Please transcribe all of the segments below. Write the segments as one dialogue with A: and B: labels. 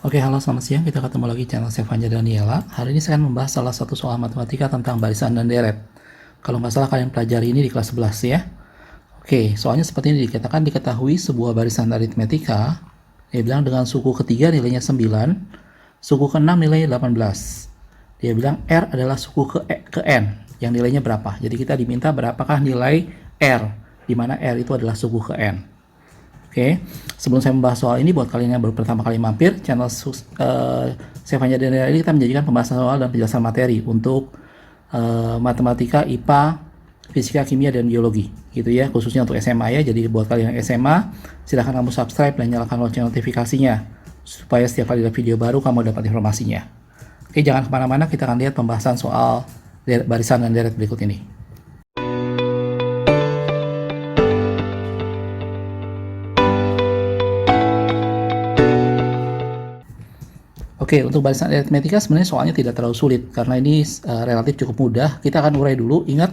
A: Oke, halo selamat siang. Kita ketemu lagi channel Sevanja Daniela. Hari ini saya akan membahas salah satu soal matematika tentang barisan dan deret. Kalau nggak salah kalian pelajari ini di kelas 11 ya. Oke, soalnya seperti ini dikatakan diketahui sebuah barisan aritmetika. Dia bilang dengan suku ketiga nilainya 9, suku ke-6 nilainya 18. Dia bilang R adalah suku ke N yang nilainya berapa. Jadi kita diminta berapakah nilai R, di mana R itu adalah suku ke N. Oke, sebelum saya membahas soal ini, buat kalian yang baru pertama kali mampir, channel Sevanja Daniela ini kita menjadikan pembahasan soal dan penjelasan materi untuk matematika, IPA, fisika, kimia, dan biologi, gitu ya, khususnya untuk SMA ya. Jadi buat kalian yang SMA, silahkan kamu subscribe dan nyalakan lonceng notifikasinya, supaya setiap kali ada video baru kamu dapat informasinya. Oke, jangan kemana-mana, kita akan lihat pembahasan soal barisan dan deret berikut ini. Oke, untuk barisan aritmetika sebenarnya soalnya tidak terlalu sulit karena ini relatif cukup mudah. Kita akan urai dulu. Ingat,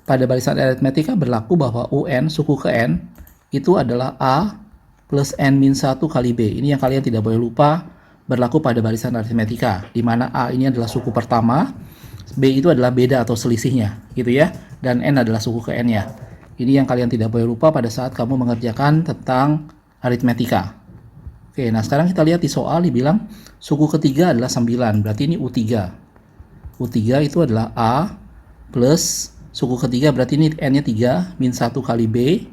A: pada barisan aritmetika berlaku bahwa UN suku ke N itu adalah A plus N-1 kali B. Ini yang kalian tidak boleh lupa, berlaku pada barisan aritmetika, di mana A ini adalah suku pertama, B itu adalah beda atau selisihnya, gitu ya, dan N adalah suku ke N-nya. Ini yang kalian tidak boleh lupa pada saat kamu mengerjakan tentang aritmetika. Oke, nah sekarang kita lihat di soal dibilang suku ketiga adalah 9, berarti ini U3. U3 itu adalah A plus suku ketiga, berarti ini N-nya 3, min 1 kali B,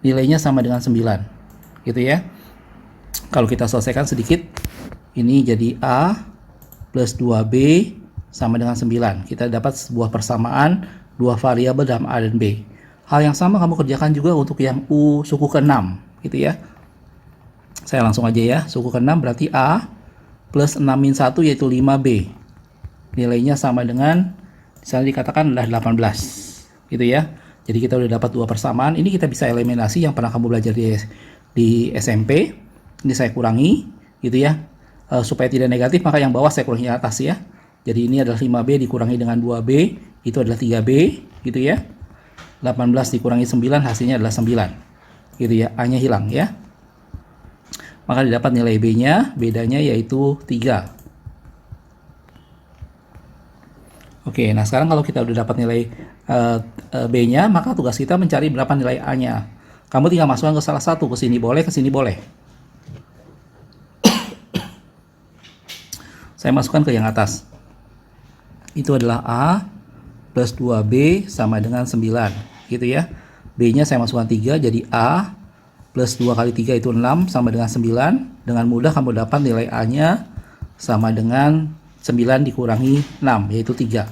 A: nilainya sama dengan 9. Gitu ya. Kalau kita selesaikan sedikit, ini jadi A plus 2B sama dengan 9. Kita dapat sebuah persamaan dua variabel dalam A dan B. Hal yang sama kamu kerjakan juga untuk yang U suku ke-6, gitu ya. Saya langsung aja ya, suku ke-6 berarti A plus 6 min 1 yaitu 5B. Nilainya sama dengan, misalnya dikatakan adalah 18. Gitu ya. Jadi kita udah dapat dua persamaan. Ini kita bisa eliminasi yang pernah kamu belajar di SMP. Ini saya kurangi, gitu ya. Supaya tidak negatif, maka yang bawah saya kurangi atas ya. Jadi ini adalah 5B dikurangi dengan 2B, itu adalah 3B, gitu ya. 18 dikurangi 9, hasilnya adalah 9. Gitu ya, A-nya hilang ya. Maka didapat nilai B-nya, bedanya yaitu 3. Oke, nah sekarang kalau kita udah dapat nilai B-nya, maka tugas kita mencari berapa nilai A-nya. Kamu tinggal masukkan ke salah satu, ke sini boleh, ke sini boleh. Saya masukkan ke yang atas. Itu adalah A plus 2B sama dengan 9, gitu ya. B-nya saya masukkan 3, jadi A plus 2 kali 3 itu 6 sama dengan 9. Dengan mudah kamu dapat nilai A-nya sama dengan 9 dikurangi 6, yaitu 3.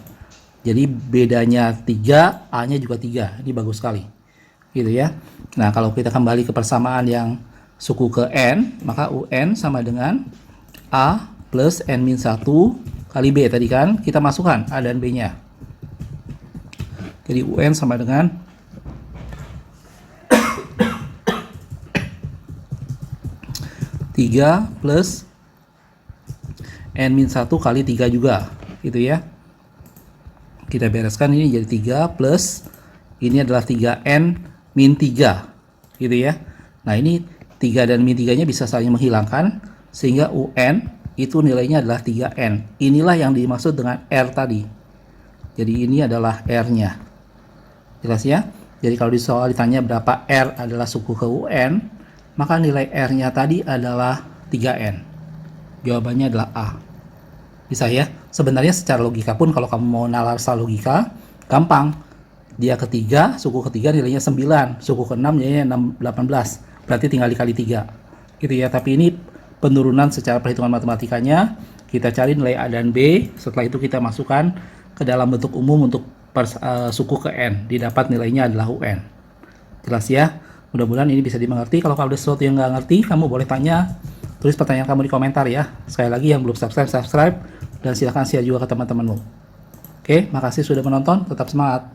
A: Jadi bedanya 3, A-nya juga 3. Ini bagus sekali. Gitu ya. Nah, kalau kita kembali ke persamaan yang suku ke N, maka UN sama dengan A plus N-1 kali B tadi kan. Kita masukkan A dan B-nya. Jadi UN sama dengan 3 plus N-1 kali 3 juga, gitu ya. Kita bereskan, ini jadi 3 plus, ini adalah 3N min 3, gitu ya. Nah ini 3 dan min 3 nya bisa saling menghilangkan, sehingga UN itu nilainya adalah 3N. Inilah yang dimaksud dengan R tadi. Jadi ini adalah R-nya. Jelas ya? Jadi kalau di soal ditanya berapa R adalah suku ke UN, maka nilai R-nya tadi adalah 3N. Jawabannya adalah A. Bisa ya? Sebenarnya secara logika pun kalau kamu mau nalar secara logika, gampang. Dia ketiga, suku ketiga nilainya 9, suku ke-6 nilainya 18. Berarti tinggal dikali 3. Gitu ya, tapi ini penurunan secara perhitungan matematikanya. Kita cari nilai A dan B, setelah itu kita masukkan ke dalam bentuk umum untuk suku ke N. Didapat nilainya adalah UN. Jelas ya? Mudah-mudahan ini bisa dimengerti. Kalau ada sesuatu yang nggak ngerti, kamu boleh tanya, tulis pertanyaan kamu di komentar ya. Sekali lagi yang belum subscribe, dan silahkan share juga ke teman-temanmu. Oke, makasih sudah menonton, tetap semangat.